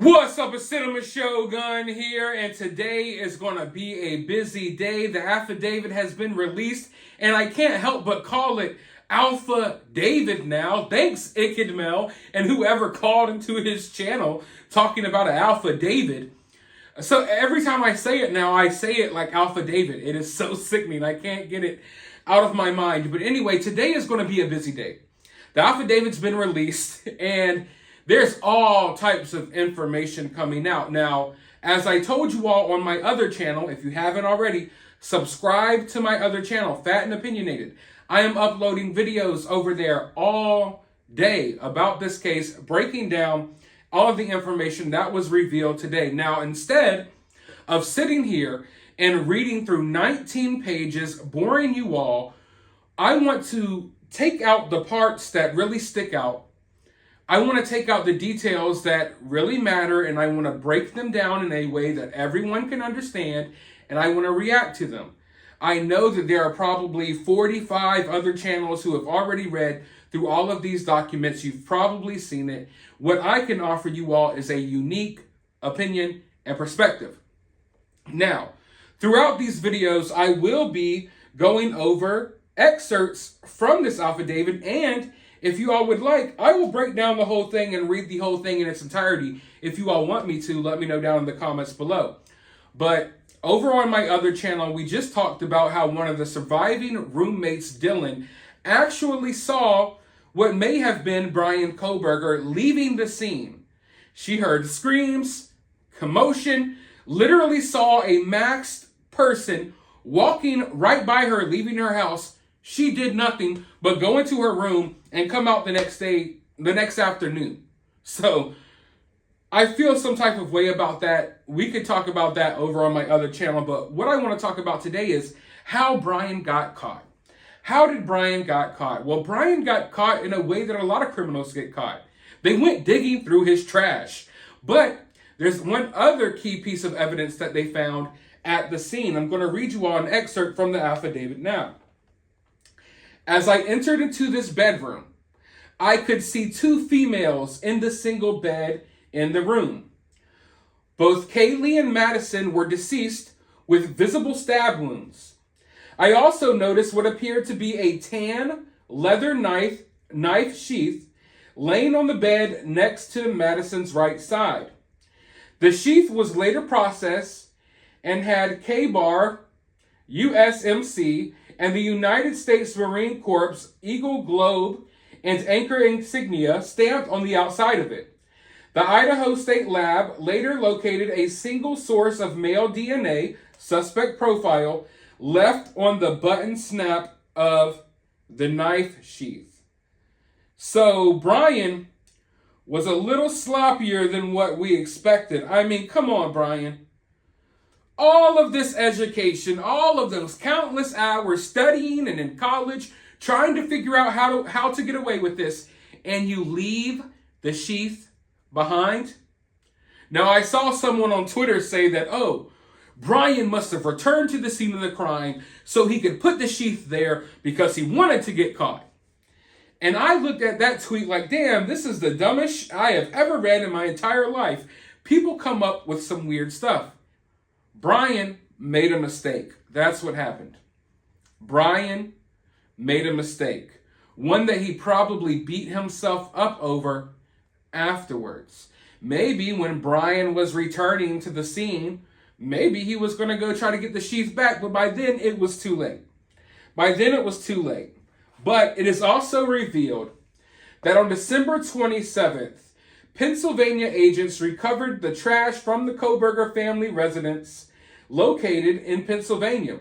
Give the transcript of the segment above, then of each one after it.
What's up, it's Cinema Shogun here, and today is going to be a busy day. The affidavit has been released, and I can't help but call it Alpha David now. Thanks, Ikidmel, and whoever called into his channel talking about an Alpha David. So every time I say it now, I say it like Alpha David. It is so sickening. I can't get it out of my mind. But anyway, today is going to be a busy day. The affidavit's been released, and there's all types of information coming out. Now, as I told you all on my other channel, if you haven't already, subscribe to my other channel, Fat and Opinionated. I am uploading videos over there all day about this case, breaking down all of the information that was revealed today. Now, instead of sitting here and reading through 19 pages, boring you all, I want to take out the parts that really stick out. I want to take out the details that really matter, and I want to break them down in a way that everyone can understand, and I want to react to them. I know that there are probably 45 other channels who have already read through all of these documents. You've probably seen it. What I can offer you all is a unique opinion and perspective. Now, throughout these videos, I will be going over excerpts from this affidavit, and if you all would like, I will break down the whole thing and read the whole thing in its entirety. If you all want me to, let me know down in the comments below. But over on my other channel, we just talked about how one of the surviving roommates, Dylan, actually saw what may have been Bryan Kohberger leaving the scene. She heard screams, commotion, literally saw a masked person walking right by her, leaving her house. She did nothing but go into her room and come out the next afternoon. So I feel some type of way about that. We could talk about that over on my other channel. But what I want to talk about today is how Bryan got caught. How did Bryan got caught? Well, Bryan got caught in a way that a lot of criminals get caught. They went digging through his trash. But there's one other key piece of evidence that they found at the scene. I'm going to read you all an excerpt from the affidavit now. As I entered into this bedroom, I could see two females in the single bed in the room. Both Kaylee and Madison were deceased with visible stab wounds. I also noticed what appeared to be a tan leather knife sheath laying on the bed next to Madison's right side. The sheath was later processed and had K-Bar, USMC, and the United States Marine Corps Eagle Globe and Anchor insignia stamped on the outside of it. The Idaho State Lab later located a single source of male DNA, suspect profile, left on the button snap of the knife sheath. So Bryan was a little sloppier than what we expected. I mean, come on, Bryan. All of this education, all of those countless hours studying and in college, trying to figure out how to get away with this, and you leave the sheath behind? Now, I saw someone on Twitter say that, oh, Bryan must have returned to the scene of the crime so he could put the sheath there because he wanted to get caught. And I looked at that tweet like, damn, this is the dumbest I have ever read in my entire life. People come up with some weird stuff. Bryan made a mistake. That's what happened. Bryan made a mistake. One that he probably beat himself up over afterwards. Maybe when Bryan was returning to the scene, maybe he was going to go try to get the sheath back, but by then it was too late. But it is also revealed that on December 27th, Pennsylvania agents recovered the trash from the Kohberger family residence located in Pennsylvania.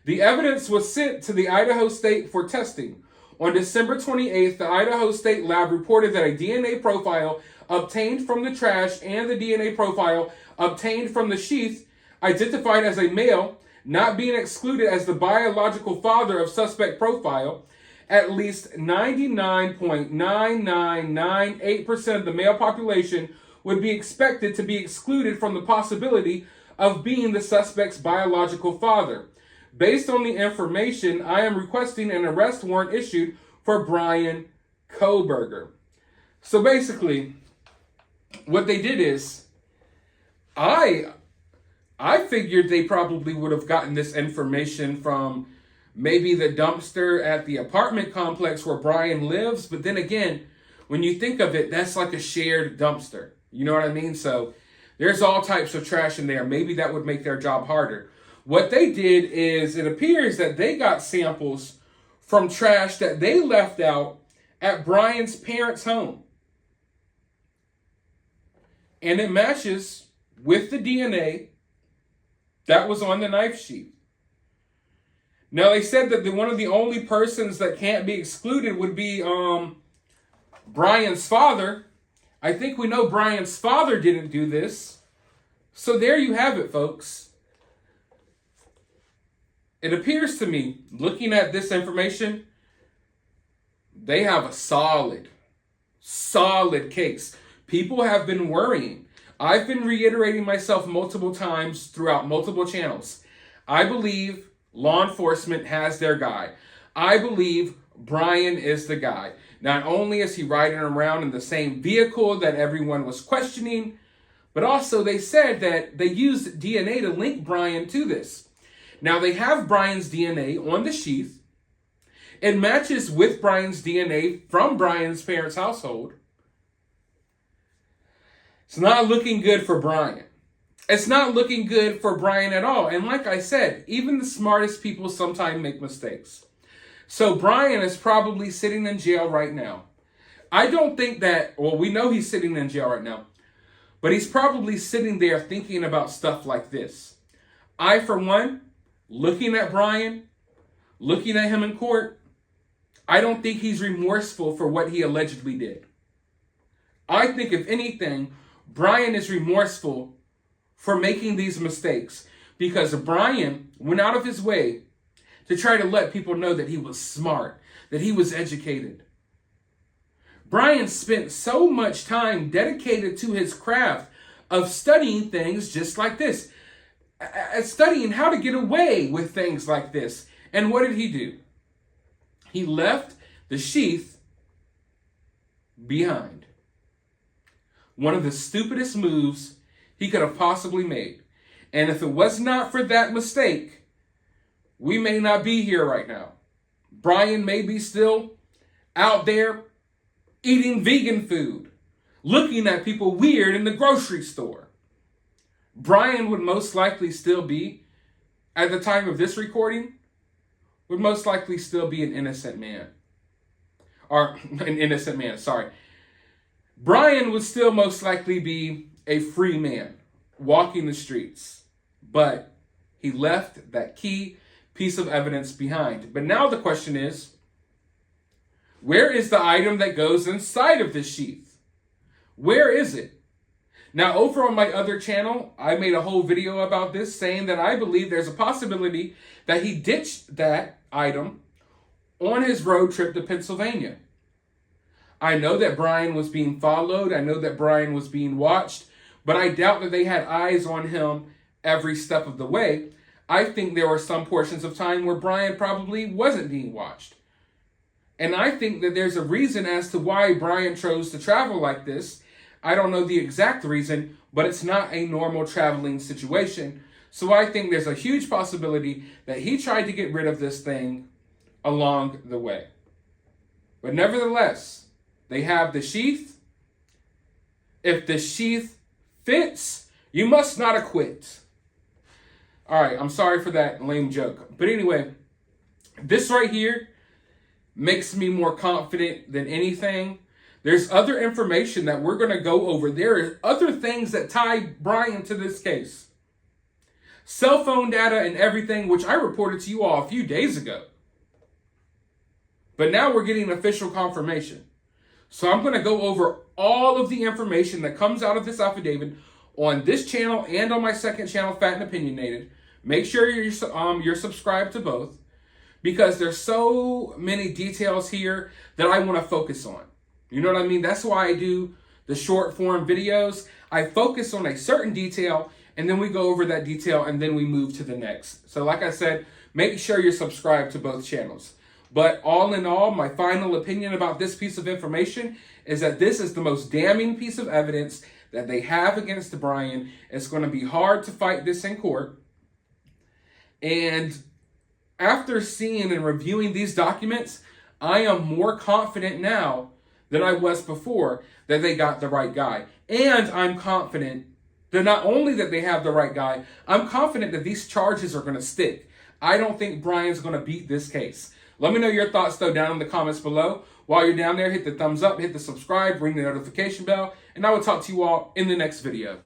The evidence was sent to the Idaho State for testing. On December 28th, the Idaho State Lab reported that a DNA profile obtained from the trash and the DNA profile obtained from the sheath, identified as a male, not being excluded as the biological father of suspect profile. At least 99.9998% of the male population would be expected to be excluded from the possibility of being the suspect's biological father. Based on the information, I am requesting an arrest warrant issued for Bryan Kohberger. So basically, what they did is I figured they probably would have gotten this information from maybe the dumpster at the apartment complex where Bryan lives. But then again, when you think of it, that's like a shared dumpster. You know what I mean? So there's all types of trash in there. Maybe that would make their job harder. What they did is, it appears that they got samples from trash that they left out at Bryan's parents' home. And it matches with the DNA that was on the knife sheath. Now, they said that one of the only persons that can't be excluded would be Bryan's father. I think we know Bryan's father didn't do this. So there you have it, folks. It appears to me, looking at this information, they have a solid case. People have been worrying. I've been reiterating myself multiple times throughout multiple channels. I believe law enforcement has their guy. I believe Bryan is the guy. Not only is he riding around in the same vehicle that everyone was questioning, but also they said that they used DNA to link Bryan to this. Now they have Bryan's DNA on the sheath. It matches with Bryan's DNA from Bryan's parents' household. It's not looking good for Bryan. It's not looking good for Bryan at all. And like I said, even the smartest people sometimes make mistakes. So Bryan is probably sitting in jail right now. I don't think that, well, we know he's sitting in jail right now, but he's probably sitting there thinking about stuff like this. I, for one, looking at Bryan, looking at him in court, I don't think he's remorseful for what he allegedly did. I think, if anything, Bryan is remorseful for making these mistakes, because Bryan went out of his way to try to let people know that he was smart, that he was educated. Bryan spent so much time dedicated to his craft of studying things just like this, studying how to get away with things like this. And what did he do? He left the sheath behind. One of the stupidest moves he could have possibly made. And if it was not for that mistake, we may not be here right now. Bryan may be still out there eating vegan food, looking at people weird in the grocery store. Bryan would most likely still be, at the time of this recording, would most likely still be an innocent man. Bryan would still most likely be a free man walking the streets. But he left that key piece of evidence behind. But now the question is, where is the item that goes inside of this sheath? Where is it? Now, over on my other channel, I made a whole video about this, saying that I believe there's a possibility that he ditched that item on his road trip to Pennsylvania. I know that Bryan was being followed. I know that Bryan was being watched, but I doubt that they had eyes on him every step of the way. I think there were some portions of time where Bryan probably wasn't being watched. And I think that there's a reason as to why Bryan chose to travel like this. I don't know the exact reason, but it's not a normal traveling situation. So I think there's a huge possibility that he tried to get rid of this thing along the way. But nevertheless, they have the sheath. If the sheath fits, you must not acquit. All right, I'm sorry for that lame joke. But anyway, this right here makes me more confident than anything. There's other information that we're going to go over. There are other things that tie Bryan to this case. Cell phone data and everything, which I reported to you all a few days ago. But now we're getting official confirmation. So I'm going to go over all of the information that comes out of this affidavit on this channel and on my second channel, Fat and Opinionated. Make sure you're subscribed to both, because there's so many details here that I want to focus on. You know what I mean? That's why I do the short form videos. I focus on a certain detail, and then we go over that detail, and then we move to the next. So like I said, make sure you're subscribed to both channels. But all in all, my final opinion about this piece of information is that this is the most damning piece of evidence that they have against Bryan. It's going to be hard to fight this in court. And after seeing and reviewing these documents, I am more confident now than I was before that they got the right guy. And I'm confident that not only that they have the right guy, I'm confident that these charges are going to stick. I don't think Bryan's going to beat this case. Let me know your thoughts, though, down in the comments below. While you're down there, hit the thumbs up, hit the subscribe, ring the notification bell, and I will talk to you all in the next video.